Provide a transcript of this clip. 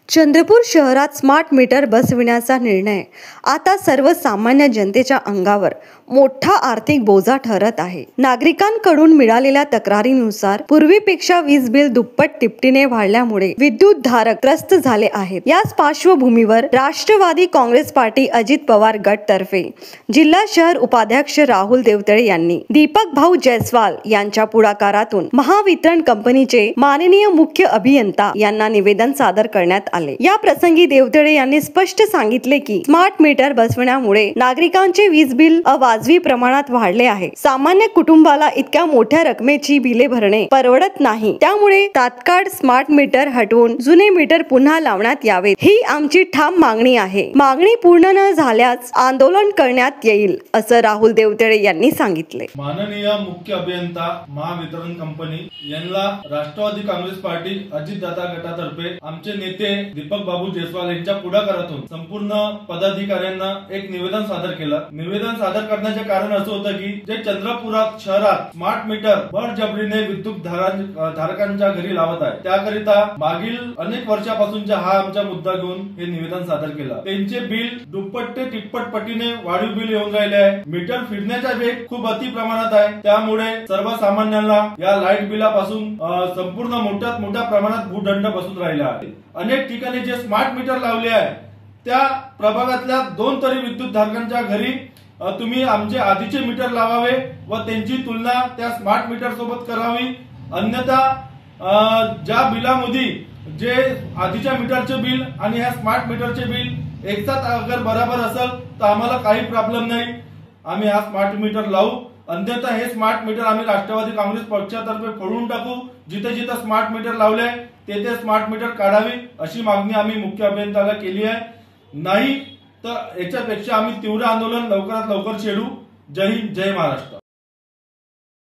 चंद्रपूर शहरात smart meter बसविण्याचा निर्णय आता सर्वसामान्य जनतेच्या अंगावर मोठा आर्थिक बोजा ठरत आहे। नागरिकांकडून मिळालेल्या तक्रारीनुसार पूर्वीपेक्षा वीज बिल दुप्पट तिपटीने वाढल्यामुळे विद्युत धारक त्रस्त झाले आहेत। याच पार्श्वभूमीवर राष्ट्रवादी काँग्रेस पार्टी अजित पवार गट तर्फे जिल्हा शहर उपाध्यक्ष राहुल देवतळे यांनी दीपक भाऊ जयस्वाल यांच्या पुढाकारातून महावितरण कंपनीचे माननीय मुख्य अभियंता यांना निवेदन सादर करण्यात आले। या प्रसंगी देवतळे यांनी स्पष्ट सांगितले की स्मार्ट मीटर बसवण्यामुळे नागरिकांचे वीज बिल अवाजवी प्रमाणात वाढले आहे। सामान्य कुटुंबाला इतक्या मोठ्या रकमेची बिले भरणे परवडत नाही। त्यामुळे तात्काळ स्मार्ट मीटर हटवून जुने मीटर पुन्हा लावण्यात यावेत, ही आमची ठाम मागणी आहे। मागणी पूर्ण न झाल्यास आंदोलन करण्यात येईल, असं राहुल देवतळे यांनी सांगितले। माननीय मुख्य अभियंता महावितरण कंपनी यांना राष्ट्रवादी काँग्रेस पार्टी अजितदादा गटातर्फे आमचे नेते दीपक बाबू जयस्वाल यांच्या पुढाकारातून संपूर्ण पदाधिकाऱ्यांना एक निवेदन सादर केलं। निवेदन सादर करण्याचे कारण असं होतं की जे चंद्रपुरात शहरात स्मार्ट मीटर बळजबरीने विद्युत धारकांच्या घरी लावत आहे, त्याकरिता मागील अनेक वर्षापासूनचा हा आमचा मुद्दा घेऊन हे निवेदन सादर केलं। त्यांचे बिल दुप्पट ते तिप्पट पटीने वाढीव बिल येऊन राहिले आहे। मीटर फिरण्याचा वेग खूप अति प्रमाणात आहे, त्यामुळे सर्वसामान्यांना या लाईट बिलापासून संपूर्ण मोठ्यात मोठ्या प्रमाणात भूदंड बसून राहिला आहे। अनेक ठिकाणी जे स्मार्ट मीटर लावले आहे त्या प्रभागातल्या 2 तरी विद्युत धारकांच्या घरी तुम्ही आमचे आधीचे मीटर लावावे व त्यांची तुलना त्या स्मार्ट मीटर सोबत करावी, अन्यथा ज्या बिलामध्ये जे आधीच्या मीटरचे बिल आणि ह्या स्मार्ट मीटरचे बिल एकसाथ अगर बरोबर असेल तर आम्हाला काही प्रॉब्लेम नाही, आम्ही हा स्मार्ट मीटर लावू, अन्यथा हे स्मार्ट मीटर आम्ही राष्ट्रवादी काँग्रेस पक्षातर्फे फोडून टाकू। जिथे जिथे स्मार्ट मीटर लावले तेथे स्मार्ट मीटर काढावी अशी मागणी आम्ही मुख्य अभियंत्याला केली आहे। नाही तर याच्यापेक्षा आम्ही तीव्र आंदोलन लवकरात लवकर छेडू। जय हिंद, जय महाराष्ट्र।